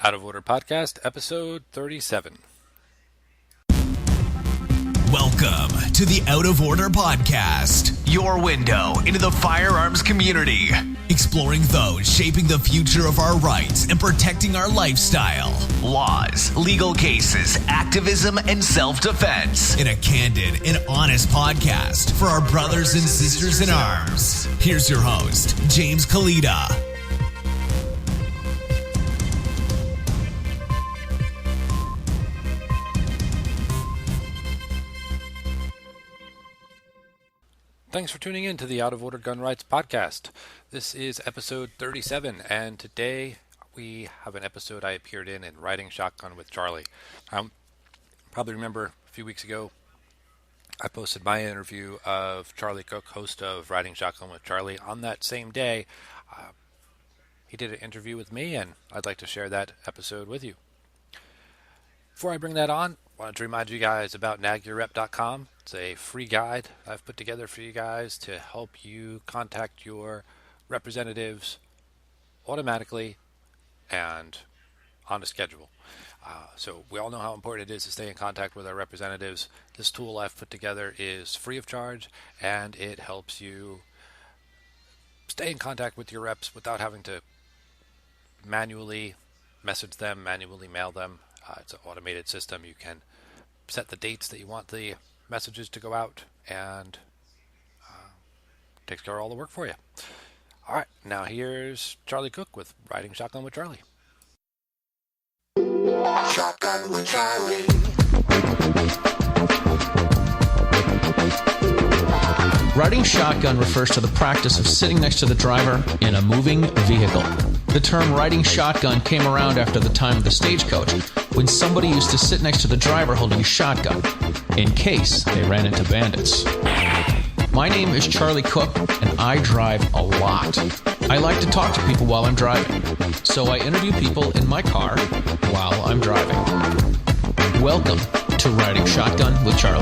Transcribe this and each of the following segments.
Out of Order Podcast, episode 37. Welcome to the Out of Order Podcast, your window into the firearms community, exploring those shaping the future of our rights and protecting our lifestyle, laws, legal cases, activism, and self-defense in a candid and honest podcast for our brothers and sisters in arms. Here's your host, James Kalita. Thanks for tuning in to the Out of Order Gun Rights Podcast. This is episode 37, and today we have an episode I appeared in Riding Shotgun with Charlie. Probably remember a few weeks ago, I posted my interview of Charlie Cook, host of Riding Shotgun with Charlie. On that same day, he did an interview with me, and I'd like to share that episode with you. Before I bring that on, I wanted to remind you guys about nagyourrep.com. It's a free guide I've put together for you guys to help you contact your representatives automatically and on a schedule. So we all know how important it is to stay in contact with our representatives. This tool I've put together is free of charge, and it helps you stay in contact with your reps without having to manually message them, manually mail them. It's an automated system. You can set the dates that you want the messages to go out, and takes care of all the work for you. All right, now here's Charlie Cook with Riding Shotgun with Charlie. Shotgun with Charlie. Riding shotgun refers to the practice of sitting next to the driver in a moving vehicle. The term riding shotgun came around after the time of the stagecoach, when somebody used to sit next to the driver holding a shotgun, in case they ran into bandits. My name is Charlie Cook, and I drive a lot. I like to talk to people while I'm driving, so I interview people in my car while I'm driving. Welcome to Riding Shotgun with Charlie.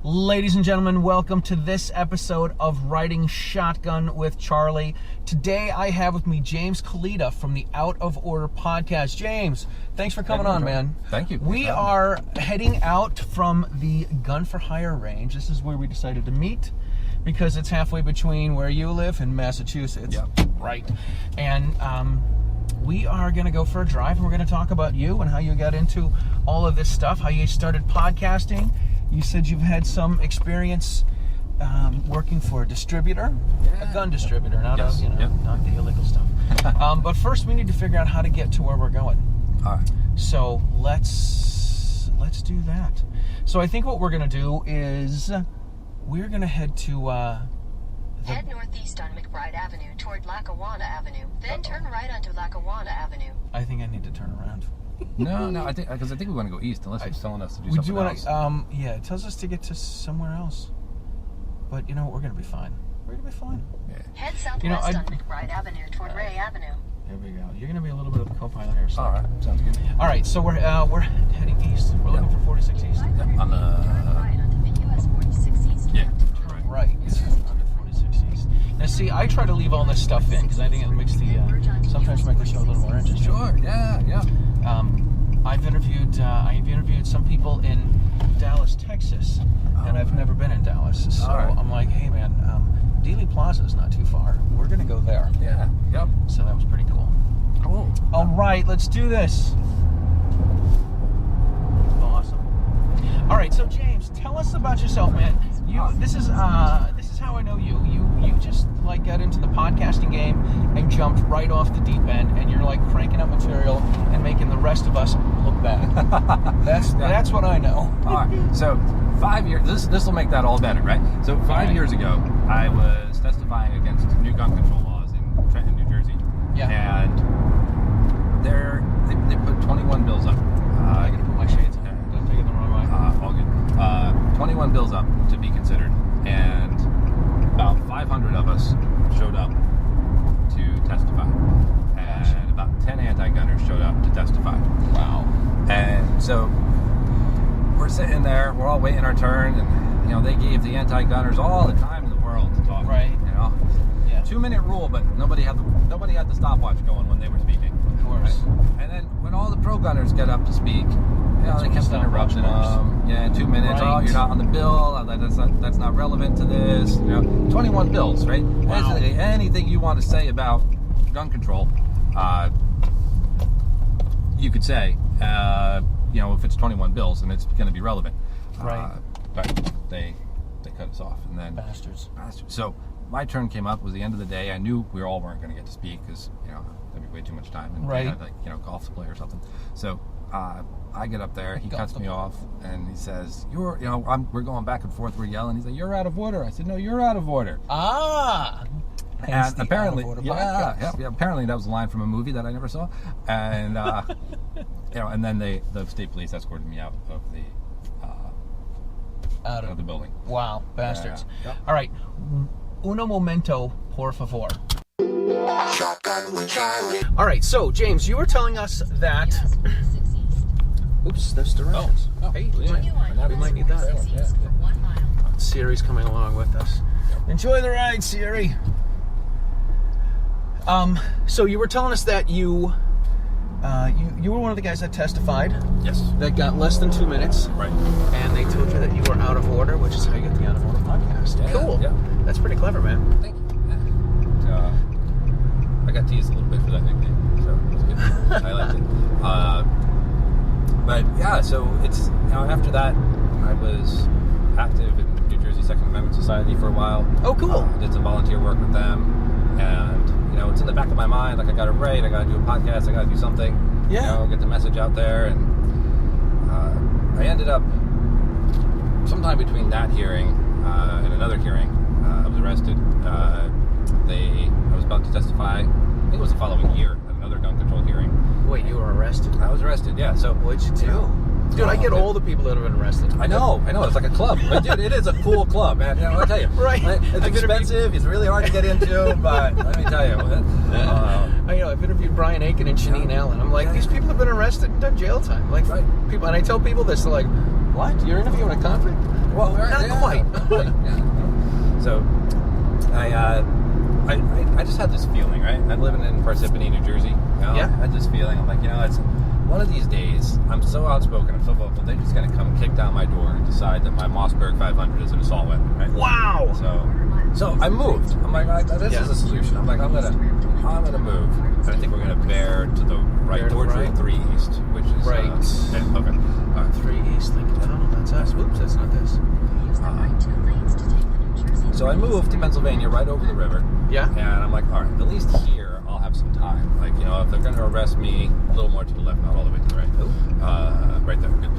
Ladies and gentlemen, welcome to this episode of Riding Shotgun with Charlie. Today I have with me James Kalita from the Out of Order Podcast. James, thanks for coming on, man. Thank you. We are heading out from the Gun for Hire range. This is where we decided to meet because it's halfway between where you live and Massachusetts. Yep. Right. And we are going to go for a drive, and we're going to talk about you and how you got into all of this stuff, how you started podcasting. You said you've had some experience working for a distributor, a gun distributor, not Yes. not the illegal stuff. But first, we need to figure out how to get to where we're going. All right. So let's do that. So I think what we're going to do is we're going to head to Head northeast on McBride Avenue toward Lackawanna Avenue, then turn right onto Lackawanna Avenue. I think I need to turn around. No, I think we want to go east unless it's telling us to do something else. Yeah, it tells us to get to somewhere else. But you know what? We're going to be fine. We're going to be fine. Yeah. Head southwest on McBride Avenue toward Ray Avenue. There we go. You're going to be a little bit of a co-pilot here. So. All right, sounds good. All right, so we're heading east. We're looking for 46 East. On Turn right onto the US 46 East. Yeah. Turn right onto 46 East. Now, see, I try to leave all this stuff in because I think it makes the sometimes make the show a little more interesting. Sure. Yeah. I've interviewed some people in Dallas, Texas, and I've never been in Dallas. So right. I'm like, hey man, Dealey Plaza is not too far. We're gonna go there. Yeah. Yep. So that was pretty cool. Cool. All right, let's do this. Awesome. All right, so James, tell us about yourself, man. This is how I know you. You just like got into the podcasting game and jumped right off the deep end, and you're like cranking up material and making the rest of us look bad. That's what I know. All right. So 5 years. This will make that all better, right? So 5 years ago, I was testifying against new gun control laws in Trenton, New Jersey. Yeah. And they put 21 bills up. I gotta put my shades on. Don't take it the wrong way. All good. 21 bills up to be considered, and about 500 of us showed up to testify, and about 10 anti-gunners showed up to testify. Wow. So we're sitting there, we're all waiting our turn, and they gave the anti-gunners all the time in the world to talk. Right. Yeah. 2-minute rule, but nobody had the stopwatch going when they were speaking. Of course. Right? And then when all the pro-gunners get up to speak, they kept interrupting them. Yeah, 2 minutes. Right. Oh, you're not on the bill. That's not relevant to this. 21 bills, right? Wow. Anything you want to say about gun control, you could say, if it's 21 bills, and it's going to be relevant. Right. But they cut us off, and then Bastards. So my turn came up. Was the end of the day. I knew we all weren't going to get to speak because that'd be way too much time, and right. we had golf to play or something. So I get up there. He cuts me off, and he says, we're going back and forth. We're yelling. He's like, "You're out of order." I said, "No, you're out of order." And apparently, apparently that was a line from a movie that I never saw, and and then the state police escorted me out of the building. Wow, bastards! Yeah. All right, uno momento, por favor. Shotgun with Charlie. All right, so James, you were telling us that. Oops, there's directions. Oh, hey, yeah. we might need that. Yeah. Siri's coming along with us. Enjoy the ride, Siri. So you were telling us that you were one of the guys that testified. Yes. That got less than 2 minutes. Right. And they told you that you were out of order, which is how you get the Out of Order podcast. Yeah, Cool. yeah. That's pretty clever, man. Thank you. Yeah. I got teased a little bit for that nickname, so it was good. I liked it. But yeah, so it's after that, I was active in New Jersey Second Amendment Society for a while. Oh, cool. Did some volunteer work with them, and it's in the back of my mind. Like I got to write, I got to do a podcast, I got to do something. Yeah. Get the message out there, and I ended up sometime between that hearing and another hearing. I was arrested. I was about to testify. I think it was the following year at another gun control hearing. Wait, you were arrested? I was arrested, yeah. So What'd you do? Dude, I get all the people that have been arrested. I know. It's like a club. But dude, it is a cool club, man. I'll tell you. Right. It's expensive. It's really hard to get into, but let me tell you. I've interviewed Brian Aiken and Shanine Allen. I'm like, these people have been arrested and done jail time. Like, people, and I tell people this, they're like, what? You're interviewing a convict? Well, not quite. Yeah. So, I just had this feeling, right? I'm living in Parsippany, New Jersey. I had this feeling. I'm like, it's one of these days. I'm so outspoken. I'm so vocal. They're just gonna come kick down my door and decide that my Mossberg 500 is an assault weapon, right? Wow. So I moved. I'm like, this is a solution. I'm like, I'm gonna move. And I think we're gonna bear to the right towards Route 3 East, which is right. Okay. 3 East. That's us. Oops, that's not this. So I moved to Pennsylvania, right over the river. Yeah. And I'm like, all right, at least here I'll have some time. Like, if they're going to arrest me, a little more to the left, not all the way to the right. Right there. Good.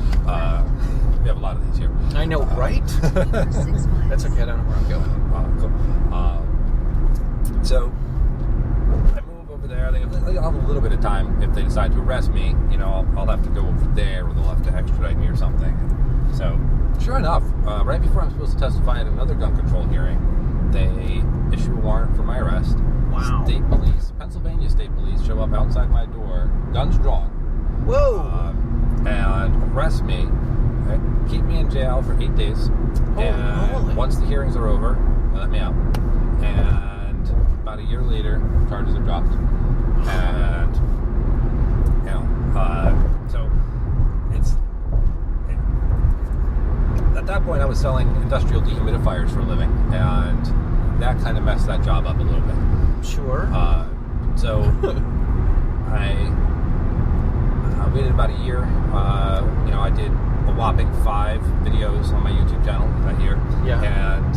We have a lot of these here. I know, right? That's okay. I don't know where I'm going. Cool. So I move over there. I'll have a little bit of time. If they decide to arrest me, I'll have to go over there, or they'll have to extradite me or something. So sure enough, right before I'm supposed to testify at another gun control hearing, they issue a warrant for my arrest. Wow. State police, Pennsylvania State Police, show up outside my door, guns drawn. Whoa. And arrest me, keep me in jail for 8 days. And once the hearings are over, they let me out. And about a year later, charges are dropped. And, so it's... At that point, I was selling industrial dehumidifiers for a living, and that kind of messed that job up a little bit. Sure. So I waited about a year. I did a whopping 5 videos on my YouTube channel that year. Yeah. And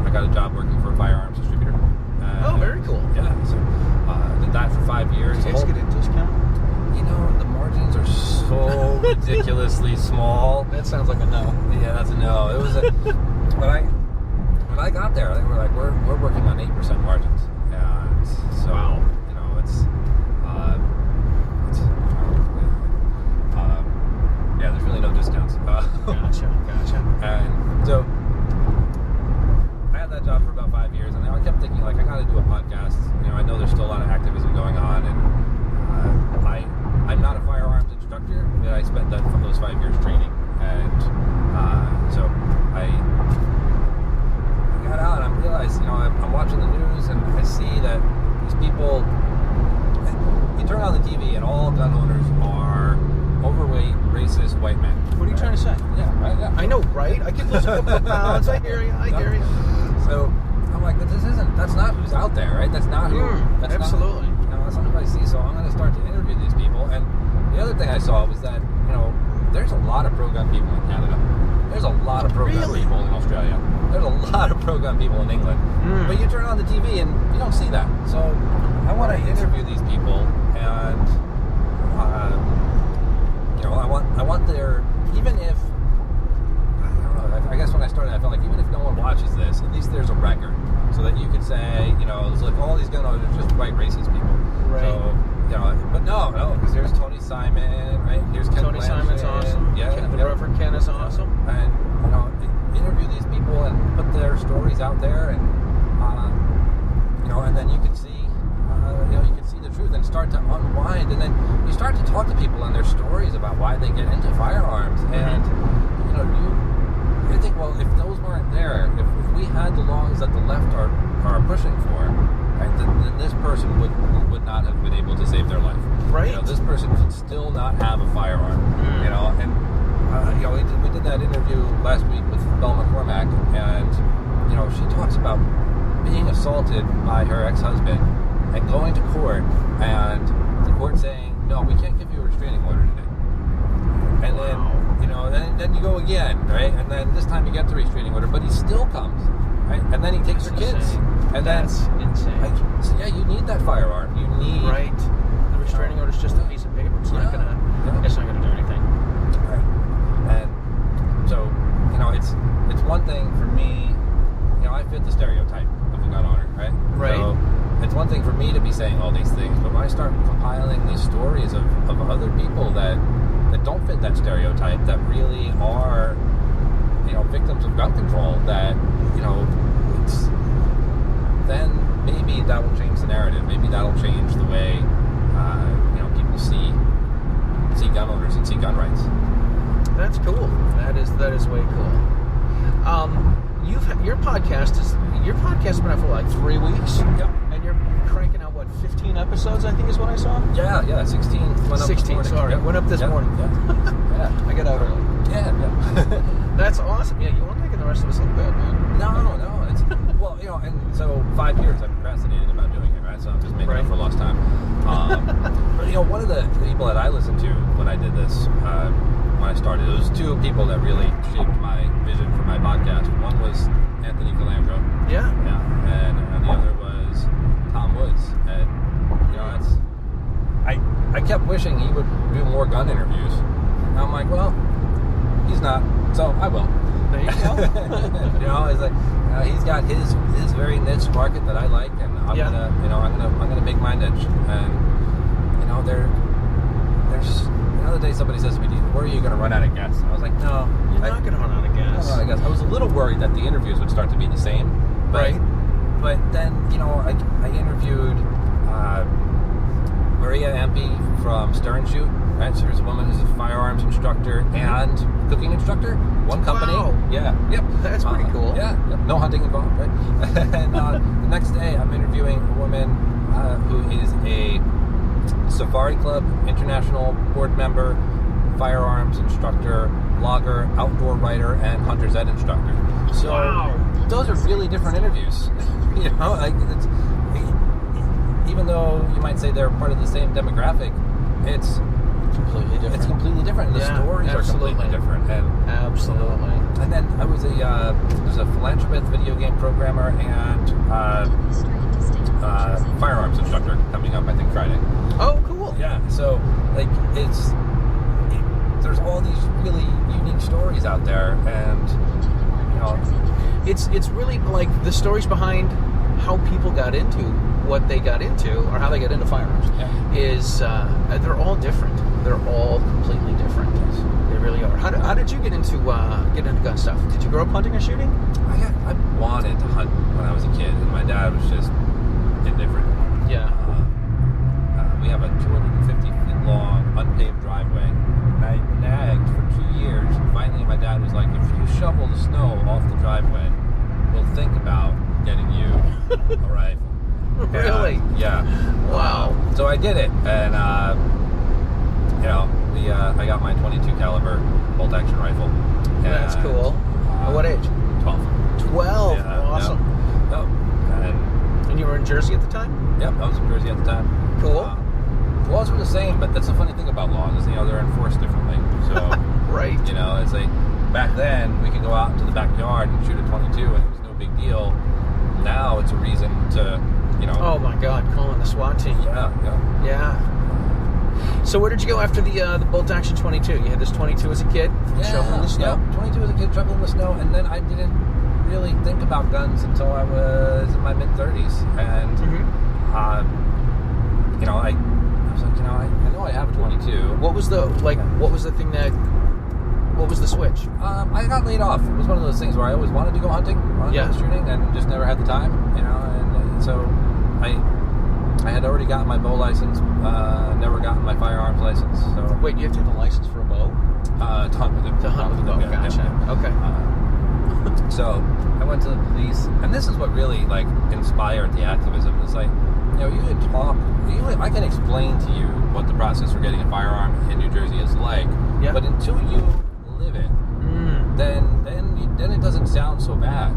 I got a job working for a firearms distributor. Oh, very cool. Yeah. So I did that for 5 years. Did you guys get a discount? The margins are so ridiculously small. That sounds like a no. Yeah, that's a no. It was when I got there, they were like, we're working on 8% margins, and so there's really no discounts. Gotcha. And so I had that job for about 5 years, and I kept thinking, like, I got to do a podcast. I know there's still a lot of activism going on, and I'm not a firearms instructor. I spent those 5 years training, and so I got out and I realized, I'm watching the news and I see that these people, you turn on the TV and all gun owners are overweight, racist white men. What are you trying to say? Yeah, right. Yeah. I know, right? I could lose a couple of pounds. I hear you. So I'm like, but that's not who's out there, right? That's not who. That's absolutely. That's not who I see. So I'm going to start to interview these people. And the other thing I saw was that, there's a lot of pro-gun people in Canada. There's a lot of pro-gun people in Australia. There's a lot of pro-gun people in England. But you turn on the TV and you don't see that. So I want to interview these people, and I want their, even if, I don't know, I guess when I started I felt like even if no one watches this, at least there's a record, so that you could say, it's like all these gun owners are just white racist people. Right. So, but no, because there's Tony Simon, right? Here's Ken Tony Blanchett. Simon's awesome. Yeah, The Reverend Ken is awesome. And interview these people and put their stories out there, and and then you can see, you can see the truth and start to unwind, and then you start to talk to people and their stories about why they get into firearms, and you think, well, if those weren't there, if we had the laws that the left are pushing for, right, then this person would not have been able to save their life. Right. This person could still not have a firearm. And we did that interview last week with Belle McCormack, and she talks about being assaulted by her ex-husband and going to court, and the court saying, no, we can't give you a restraining order today. And then, then you go again, right? And then this time you get the restraining order, but he still comes, right? And then he takes her kids. And that's insane. So yeah, you need that firearm. You need the restraining order is just a piece of paper. It's not gonna do anything. Right. And so it's one thing for me. I fit the stereotype of a gun owner, right? Right. So it's one thing for me to be saying all these things, but when I start compiling these stories of other people that don't fit that stereotype, that really are, victims of gun control, that, it's, then maybe that will change the narrative. Maybe that'll change the way, people see gun owners and see gun rights. That's cool. That is way cool. Your podcast has been out for like 3 weeks. Yep. And you're cranking out 15 episodes, I think is what I saw. Yeah, 16 went up 16, this morning. sorry. Yep. Went up this morning. Yeah. I got out early. Yeah. That's awesome. Yeah, you weren't making the rest of us look bad, man. No. It's well, and so 5 years I've procrastinated about doing it, right? So I'm just making up for lost time. But one of the people that I listened to when I did this, when I started, there was two people that really shaped my vision for my podcast. One was Anthony Calandro. Yeah. And the other was Tom Woods. And I kept wishing he would do more gun interviews. And I'm like, well, he's not, so I will. There you go. It's like he's got his very niche market that I like, and I'm gonna make my niche. And there's the other day somebody says to me, "Where are you gonna run out of guests?" And I was like, "No, you're not gonna run out of guests." I was a little worried that the interviews would start to be the same, but then I interviewed Maria Ampe from Stir and Shoot. Right, so there's a woman who's a firearms instructor and cooking instructor. One company. Wow. Yeah. Yep. That's pretty cool. Yeah. Yep. No hunting involved, right? And the next day, I'm interviewing a woman who is a Safari Club International board member, firearms instructor, blogger, outdoor writer, and hunter's ed instructor. So those are really different interviews. It's, even though you might say they're part of the same demographic, it's completely different. It's completely different. The stories are completely different. Absolutely. And then I was there's a philanthropist, video game programmer, and firearms instructor coming up, I think, Friday. Oh, cool. Yeah. So there's all these really unique stories out there, and it's really like the stories behind how people got into what they got into, or how they got into firearms, is they're all different. They're all completely different. They really are. How did you get into gun stuff? Did you grow up hunting or shooting? I wanted to hunt when I was a kid, and my dad was just indifferent. Yeah. We have a 250 feet long unpaved driveway, and I nagged for shovel the snow off the driveway will think about getting you a rifle. Really? Yeah. Wow. So I did it, and I got my 22 caliber bolt action rifle. That's cool. At what age? 12. 12. Yeah, Awesome. Yep. And you were in Jersey at the time? Yep, I was in Jersey at the time. Cool. Laws were the same, but that's the funny thing about laws is, they're enforced differently. So, Right. It's like back then we could go out into the backyard and shoot a 22 and it was no big deal. Now it's a reason to, Oh my God, calling the SWAT team. Yeah. Yeah. So where did you go after the bolt action 22? You had this 22 as a kid, shoveling the snow. Yeah, 22 as a kid, shoveling the snow, and then I didn't really think about guns until I was in my mid-30s, and I was like, I know I have a 22. What was the switch? I got laid off. It was one of those things where I always wanted to go hunting, wanted to go shooting, and just never had the time, and so I had already gotten my bow license, never gotten my firearms license. So Wait, you have to have a license for a bow? To hunt with it. To hunt with a bow, gotcha. Yeah. Okay. So I went to the police, and this is what really inspired the activism. It's like, you can talk. I can explain to you what the process for getting a firearm in New Jersey is like, but until you live it, then it doesn't sound so bad.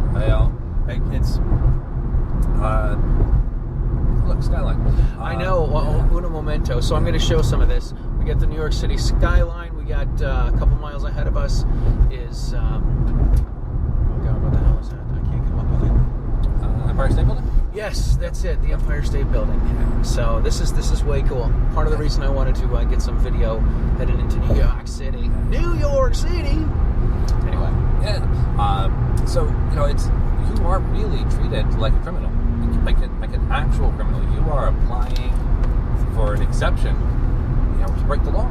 It's look, skyline. I know. Uno momento. So I'm going to show some of this. We got the New York City skyline. We got a couple miles ahead of us is. Oh God, what the hell is that? I can't come up with it. Empire State Building. Yes, that's it. The Empire State Building. So this is way cool. Part of the reason I wanted to get some video heading into New York City. New York City. Anyway. Yeah. So it's you are really treated like a criminal, like an actual criminal. You are applying for an exception, to break the law,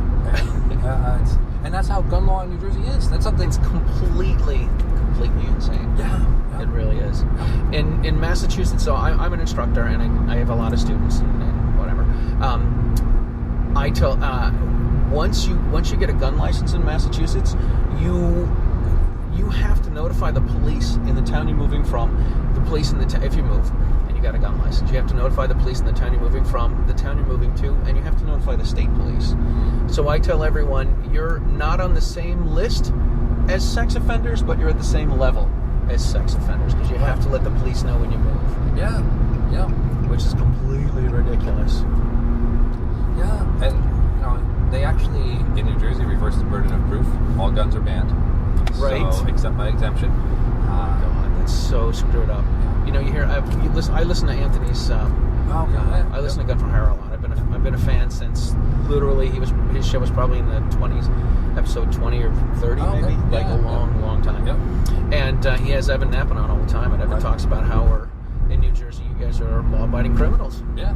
and that's how gun law in New Jersey is. That's something completely insane. Yeah. It really is. In Massachusetts, so I'm an instructor and I have a lot of students and whatever. I tell once you get a gun license in Massachusetts, you have to notify the police in the town you're moving from, the police in the if you move and you got a gun license, you have to notify the police in the town you're moving from, the town you're moving to, and you have to notify the state police. So I tell everyone you're not on the same list as sex offenders, but you're at the same level as sex offenders because you have to let the police know when you move. Yeah. Which is completely ridiculous. Yeah, and they actually in New Jersey reverse the burden of proof. All guns are banned, right? So, except by exemption. God, that's so screwed up. You hear I listen to Anthony's. I listen to Gun for Hire a lot. I've been a fan since literally his show was probably in the 20s, episode 20 or 30 maybe, a long time. Yep. And he has Evan Knappen on all the time, and Evan talks about how we're in New Jersey. You guys are law-abiding criminals. Yeah.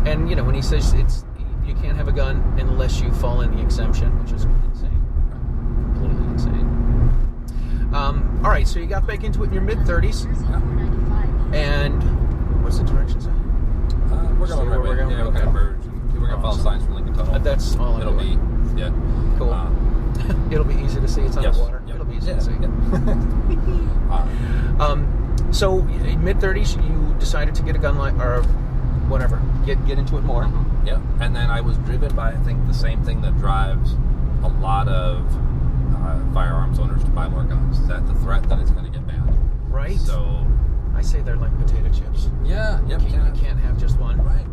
And when he says you can't have a gun unless you fall in the exemption, which is insane, completely insane. All right, so you got back into it in your mid-30s, and what's the direction say? We're going right way. We're going to merge. We're going to follow signs from Lincoln Tunnel. That's all. It'll be cool. It'll be easy to see. It's on the water. It'll be easy to see. So mid-30s, you decided to get a gun or whatever, get into it more. Yeah, and then I was driven by, I think, the same thing that drives a lot of firearms owners to buy more guns. Is that the threat that it's going to get banned? Right. So I say they're like potato chips. Yeah. Yep. You can't have just one. Right.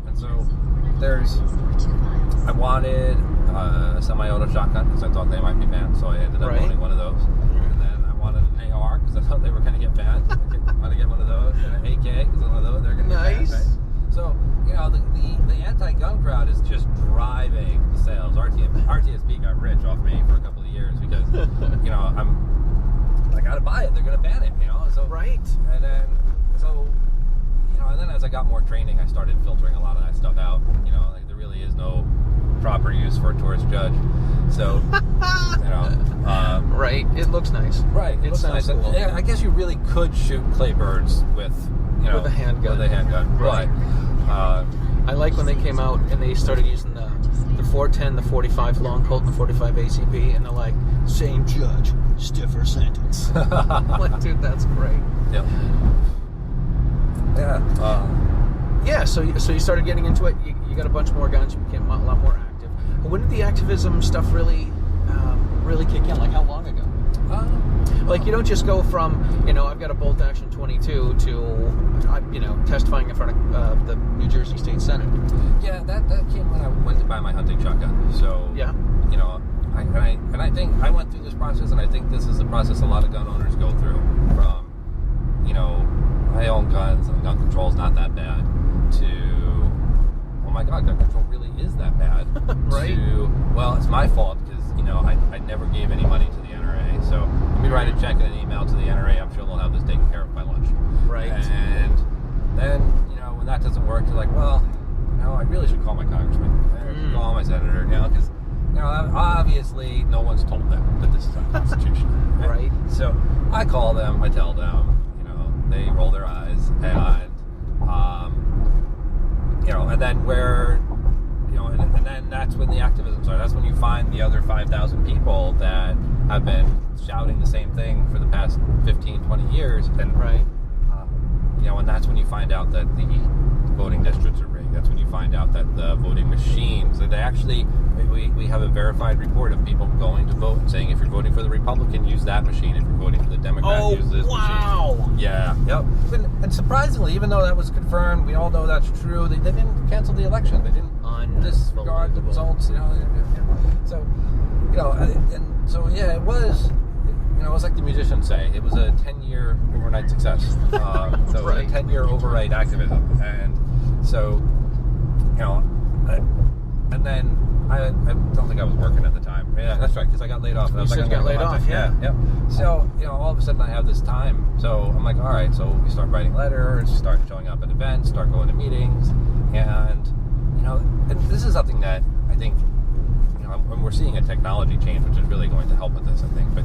And so I wanted a semi-auto shotgun because I thought they might be banned, so I ended up owning one of those. And then I wanted an AR because I thought they were going to get banned. I wanted to get one of those, and an AK because one of those they're going to get banned. Right? So the anti-gun crowd is just driving the sales. RTSP got rich off me for a couple of years because I got to buy it. They're going to ban it. So right. And then and then as I got more training, I started filtering a lot of that stuff out. There really is no proper use for a tourist judge. So, right. It looks nice. Right. It looks nice. Cool. Yeah, I guess you really could shoot clay birds with a handgun. Right. But I like when they came out and they started using the 410, the 45 long Colt, and the 45 ACP, and they're like, same judge, stiffer sentence. I'm like, dude, that's great. Yep. Yeah. Yeah, so you started getting into it. You got a bunch more guns. You became a lot more active. When did the activism stuff really kick in? Like, how long ago? Like, you don't just go from, I've got a bolt action 22 to, testifying in front of the New Jersey State Senate. Yeah, that came when I went to buy my hunting shotgun. So, yeah. I think I went through this process, and I think this is the process a lot of gun owners go through. From, I own guns, and gun control's not that bad, to, oh my God, gun control really is that bad. Right. To, well, it's my fault because, I never gave any money to the NRA. So let me write a check and an email to the NRA. I'm sure they'll have this taken care of by lunch. Right. And then, when that doesn't work, you're like, well, I really should call my congressman. I should call my senator, because, obviously no one's told them that this is unconstitutional. Right. So I call them, I tell them, they roll their eyes, and, and then and then that's when the activism starts. That's when you find the other 5,000 people that have been shouting the same thing for the past 15, 20 years. And, right. And that's when you find out that the voting districts are rigged. That's when you find out that the voting machines, that they actually, we have a verified report of people going to vote and saying, if you're voting for the Republican, use that machine. If you're voting for the Democrat, use this machine. Yeah. Yep. And surprisingly, even though that was confirmed, we all know that's true, they didn't cancel the election. They didn't disregard the results. So, and so, yeah, it was... it was like the musicians say, it was a 10-year overnight success. So right. A 10-year overnight activism. And so, and then I don't think I was working at the time. Yeah, that's right, because I got laid off. You said you got laid off, yeah. So, all of a sudden I have this time. So I'm like, all right, so we start writing letters, start showing up at events, start going to meetings. And, and this is something that I think, when we're seeing a technology change, which is really going to help with this, I think. But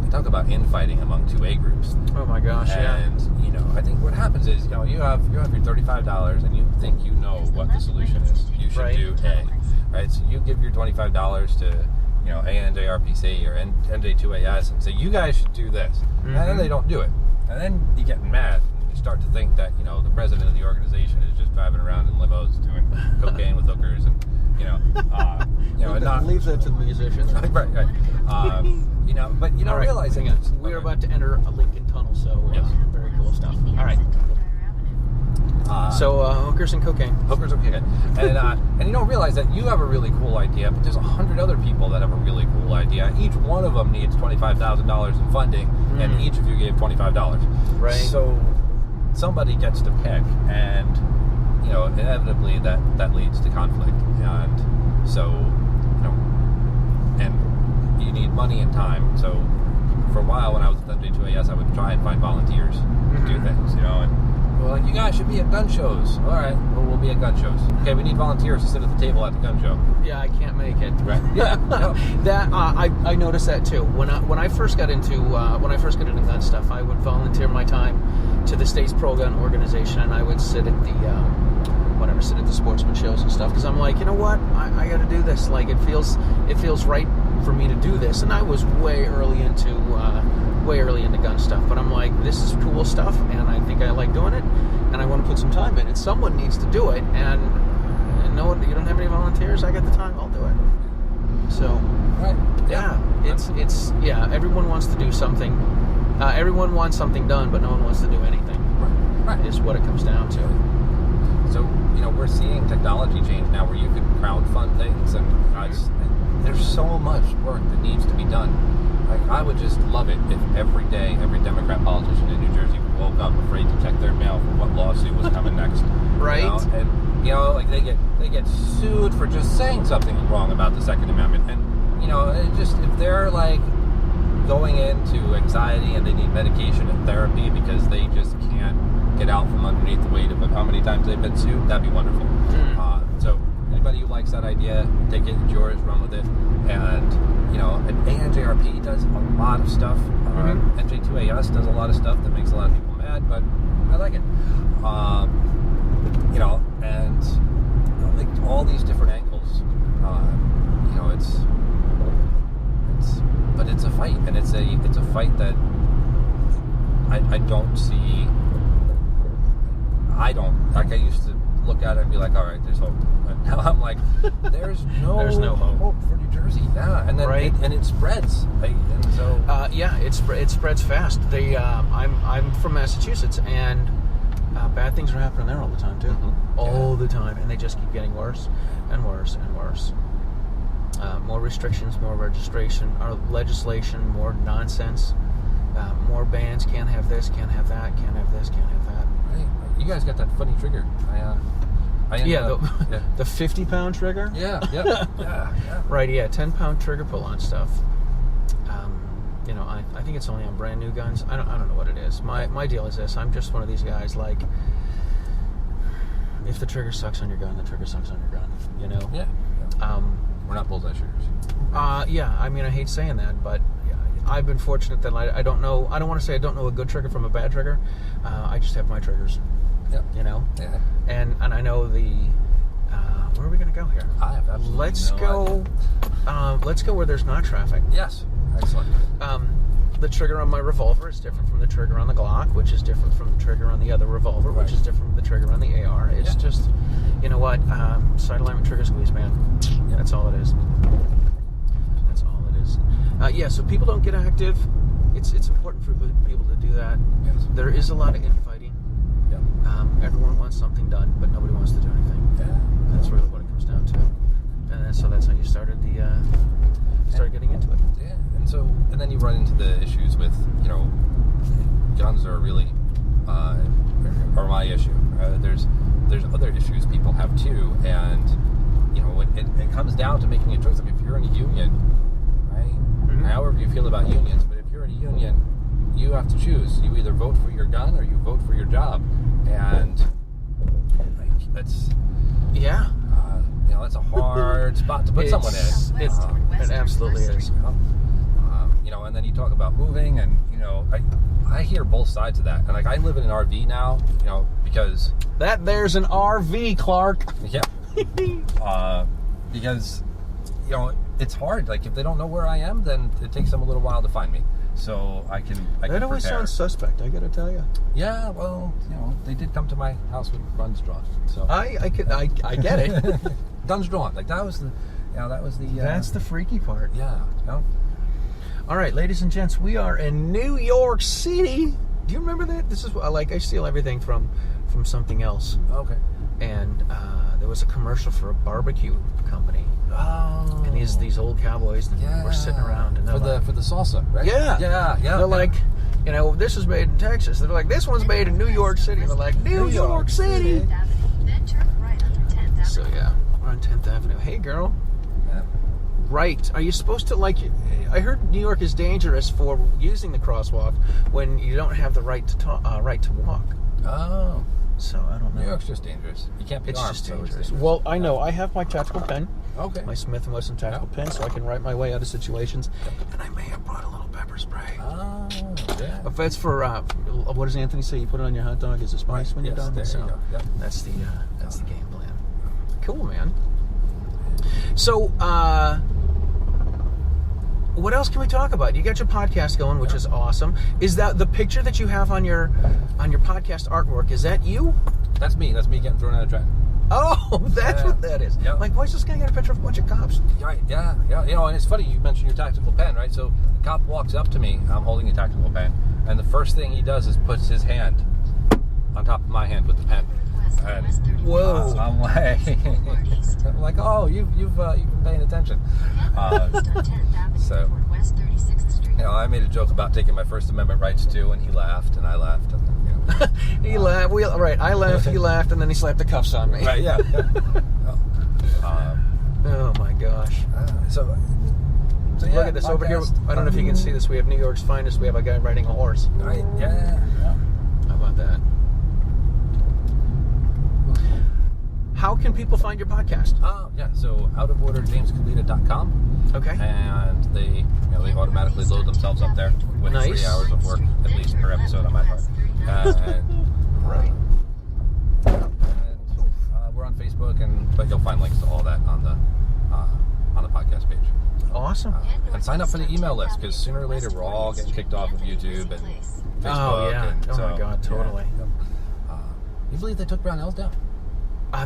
we talk about infighting among 2A groups. Oh my gosh, and, I think what happens is, you have your $35 and you think you know what the solution is. You should do A, right? So you give your $25 to, ANJRPC or NJ2AS and say, you guys should do this. And then they don't do it. And then you get mad and you start to think that, the president of the organization is just driving around in limos doing cocaine with hookers and, and not leave that to the musicians. right. But you don't right, realize it. We're about to enter a Lincoln tunnel, so yes. Very cool stuff. All right. So hookers and cocaine. Hookers and cocaine. And you don't realize that you have a really cool idea, but there's 100 other people that have a really cool idea. Each one of them needs $25,000 in funding, and each of you gave $25. Right. So somebody gets to pick, and inevitably that leads to conflict. And so, and you need money and time. So for a while when I was with NJ2AS, I would try and find volunteers to do things, and well, you guys should be at gun shows. All right, well, we'll be at gun shows. Okay, we need volunteers to sit at the table at the gun show. Yeah, I can't make it. Right. Yeah. No. That I noticed that too. When I first got into gun stuff, I would volunteer my time to the state's pro gun organization, and I would sit at the sportsman shows and stuff, because I'm like, you know what, I got to do this. Like, it feels right for me to do this. And I was way early into gun stuff, but I'm like, this is cool stuff, and I think I like doing it, and I want to put some time in it. Someone needs to do it, and no, you don't have any volunteers. I got the time. I'll do it. So, right. Yeah, it's everyone wants to do something. Everyone wants something done, but no one wants to do anything. Right. Is what it comes down to. So, we're seeing technology change now where you can crowdfund things, and there's so much work that needs to be done. Like, I would just love it if every day, every Democrat politician in New Jersey woke up afraid to check their mail for what lawsuit was coming next. Right. And, like they get sued for just saying something wrong about the Second Amendment. And, it just, if they're like going into anxiety and they need medication and therapy because they just can't get out from underneath the weight of how many times they've been sued, that'd be wonderful. So anybody who likes that idea, take it, it's yours, run with it. And and ANJRP does a lot of stuff. NJ2AS does a lot of stuff that makes a lot of people mad, but I like it. And like all these different angles. but it's a fight, and it's a fight that I don't see. I don't, like, I used to look at it and be like, all right, there's hope. But now I'm like, there's no hope for New Jersey. Yeah, and then Right. it spreads. And so Yeah, it spreads fast. I'm from Massachusetts, and bad things are happening there all the time too. All the time, and they just keep getting worse and worse and worse. More restrictions, more registration, or legislation, more nonsense, more bans. Can't have this, can't have that, can't have this, can't have that. Right. You guys got that funny trigger. The 50-pound trigger. Yeah. Right, yeah, 10-pound trigger pull-on stuff. I think it's only on brand new guns. I don't know what it is. My deal is this: I'm just one of these guys. Like, if the trigger sucks on your gun, the trigger sucks on your gun. You know. Yeah. We're not bullseye shooters. Yeah. I mean, I hate saying that, but I've been fortunate that I don't know. I don't want to say I don't know a good trigger from a bad trigger. I just have my triggers. Yeah. You know. Yeah. And I know the. Where are we going to go here? I have absolutely Let's no go. idea. Let's go where there's not traffic. Yes. Excellent. The trigger on my revolver is different from the trigger on the Glock, which is different from the trigger on the other revolver, which is different from the trigger on the AR. It's just, you know what? Side alignment trigger squeeze, man. Yeah. That's all it is. That's all it is. So people don't get active. It's important for people to do that. Yes. There is a lot of infighting. Yep. Everyone wants something done, but nobody wants to do anything. Yeah. That's really what it comes down to. And then, so that's how you started getting into it. Yeah. And then you run into the issues with, guns are really are my issue. There's other issues people have too, and it comes down to making a choice. Like, if you're in a union, right? However you feel about unions, but if you're in a union, you have to choose. You either vote for your gun or you vote for your job, and that's that's a hard spot to put someone in. It absolutely is. And then you talk about moving, and I hear both sides of that. And like, I live in an RV now, because there's an RV, Clark. Yeah. Because it's hard. Like, if they don't know where I am, then it takes them a little while to find me. So I can That always prepare. sounds suspect, I gotta tell you. Yeah, well, they did come to my house with guns drawn. So I get it. guns drawn. Like, that was the That's the freaky part. Yeah. All right, ladies and gents, we are in New York City. Do you remember that? This is like, I steal everything from something else. Okay. And there was a commercial for a barbecue company. Oh. And these old cowboys were sitting around, and for the salsa, right? Yeah. They're like, this was made in Texas. They're like, this one's made in New York City. And they're like, New York City. Then turn right onto 10th Avenue. So yeah, we're on 10th Avenue. Hey, girl. Yeah. Right. Are you supposed to, I heard New York is dangerous for using the crosswalk when you don't have the right to walk. Oh. So I don't know. New York's just dangerous. You can't be It's armed. just so it's dangerous. Well, I know. I have my tactical pen. Okay. My Smith & Wesson tactical pen, so I can write my way out of situations. And I may have brought a little pepper spray. Oh, yeah. If that's for, what does Anthony say? You put it on your hot dog as a spice when you're done? There you go. Yep. That's the game plan. Cool, man. So, what else can we talk about? You got your podcast going, which is awesome. Is that the picture that you have on your podcast artwork? Is that you? That's me. That's me getting thrown out of train. Oh, that's what that is. Yep. Like, why is this guy got a picture of a bunch of cops? Right. Yeah. And it's funny you mentioned your tactical pen, right? So the cop walks up to me. I'm holding a tactical pen, and the first thing he does is puts his hand on top of my hand with the pen. And whoa! I'm like, oh, you've been paying attention. So, I made a joke about taking my First Amendment rights too, and he laughed, and I laughed. And, he laughed. I laughed. He laughed, and then he slapped the cuffs on me. Right? Yeah. Oh my gosh! So look at this over here. I don't know if you can see this. We have New York's finest. We have a guy riding a horse. Right? Yeah. How about that? How can people find your podcast? So outoforderjameskalita.com. Okay. And they automatically load themselves up there with 3 hours of work at least per episode on my part. Right. And we're on Facebook, but you'll find links to all that on the podcast. podcast page. Awesome. And sign up for the email list, because sooner or later we're all getting kicked off of YouTube and Facebook. Oh, yeah. And Oh, my God, totally. You believe they took Brownells down?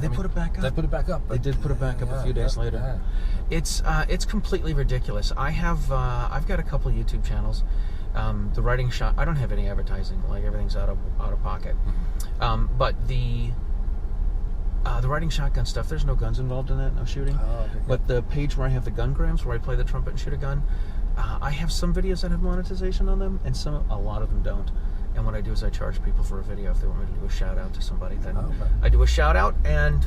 They put it back up. They put it back up. They did put it back up a few days later. Yeah. It's completely ridiculous. I've got a couple YouTube channels. The Writing Shot. I don't have any advertising. Like, everything's out of pocket. But the Writing Shotgun stuff, there's no guns involved in that, no shooting. Oh, okay. But the page where I have the gungrams, where I play the trumpet and shoot a gun, I have some videos that have monetization on them, and a lot of them don't. And what I do is I charge people for a video if they want me to do a shout out to somebody. Then I do a shout out, and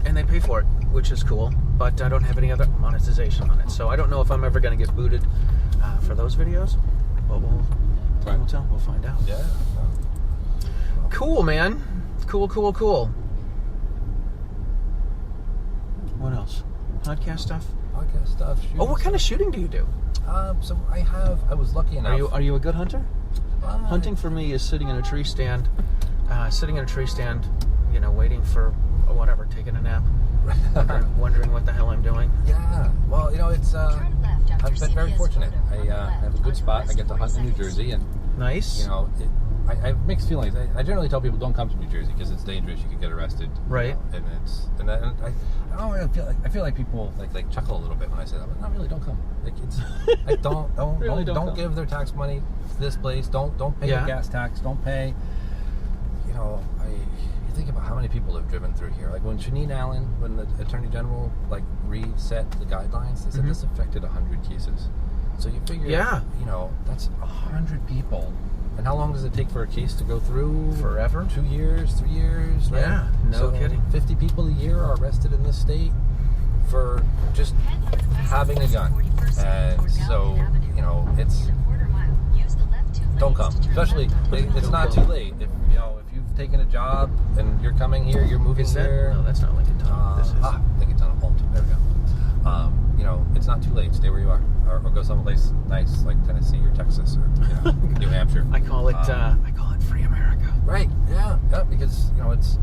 they pay for it, which is cool. But I don't have any other monetization on it, so I don't know if I'm ever going to get booted for those videos. But time will tell. We'll find out. Yeah. Cool, man. Cool. What else? Podcast stuff. Podcast stuff. Oh, what kind of shooting do you do? So I was lucky enough. Are you a good hunter? Hunting for me is sitting in a tree stand, waiting for whatever, taking a nap, wondering what the hell I'm doing. Yeah. Well, it's I've been very fortunate. I have a good spot. I get to hunt in New Jersey, and Nice. I have mixed feelings. I generally tell people don't come to New Jersey because it's dangerous. You could get arrested. Right. And I don't really feel like people like chuckle a little bit when I say that. But not really. Don't come. Like don't Really don't don't come. give their tax money to this place. Don't pay your gas tax. Don't pay. You think about how many people have driven through here. Like when Shanine Allen, when the Attorney General reset the guidelines, they said this affected 100 cases. So you figure, that's 100 people. And how long does it take for a case to go through? Forever. 2 years, 3 years, right? Yeah, no kidding. 50 people a year are arrested in this state for just having a gun. And so, it's... Don't come. Especially, it's not too late. If you've taken a job and you're coming here, you're moving here. No, that's not Lincoln Tunnel. This is Lincoln Tunnel. There we go. It's not too late. Stay where you are, or go someplace nice like Tennessee or Texas or New Hampshire. I call it free America. Right. Yeah. Because it's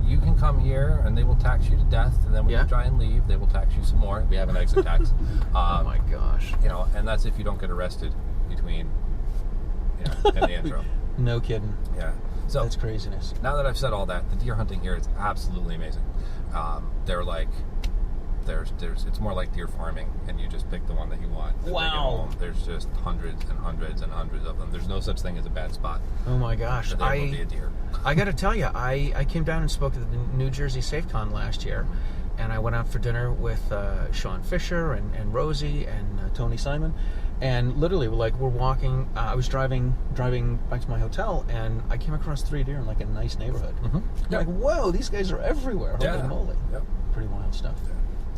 you can come here and they will tax you to death, and then when you try and leave, they will tax you some more. We have an exit tax. Oh my gosh. And that's if you don't get arrested between and the intro. No kidding. Yeah. So that's craziness. Now that I've said all that, the deer hunting here is absolutely amazing. They're like, it's more like deer farming, and you just pick the one that you want. Wow. There's just hundreds and hundreds and hundreds of them. There's no such thing as a bad spot. Oh my gosh. There will be a deer. I got to tell you, I came down and spoke at the New Jersey SafeCon last year, and I went out for dinner with Sean Fisher and Rosie and Tony Simon, and literally we're walking. I was driving back to my hotel, and I came across 3 deer in like a nice neighborhood. Mm-hmm. Like, whoa, these guys are everywhere! Holy moly! Yep. Pretty wild stuff.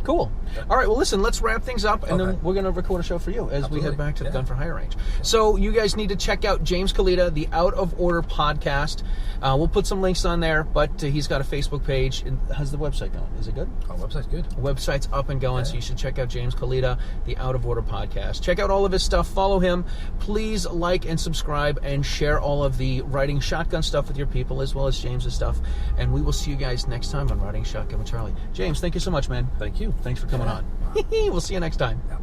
Cool. All right, well, listen, let's wrap things up, and then we're going to record a show for you as we head back to the Gun for Hire range. So you guys need to check out James Kalita, the Out of Order podcast. We'll put some links on there, but he's got a Facebook page. How's the website going? Is it good? Oh, website's good. Website's up and going, so you should check out James Kalita, the Out of Order podcast. Check out all of his stuff. Follow him. Please like and subscribe and share all of the Riding Shotgun stuff with your people, as well as James's stuff. And we will see you guys next time on Riding Shotgun with Charlie. James, thank you so much, man. Thank you. Thanks for coming on. We'll see you next time. Yeah.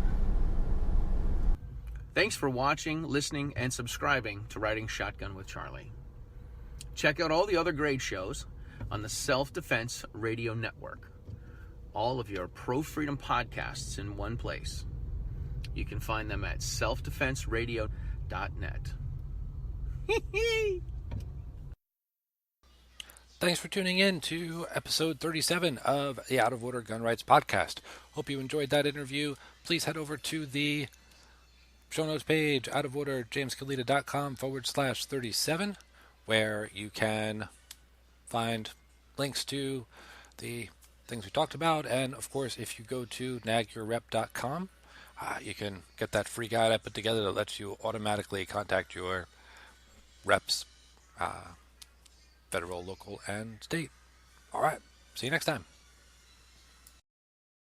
Thanks for watching, listening, and subscribing to Riding Shotgun with Charlie. Check out all the other great shows on the Self-Defense Radio Network. All of your pro-freedom podcasts in one place. You can find them at selfdefenseradio.net. Thanks for tuning in to episode 37 of the Out of Order Gun Rights podcast. Hope you enjoyed that interview. Please head over to the show notes page, outoforderjameskalita.com/37, where you can find links to the things we talked about. And, of course, if you go to nagyourrep.com, you can get that free guide I put together that lets you automatically contact your reps, federal, local, and state. All right. See you next time.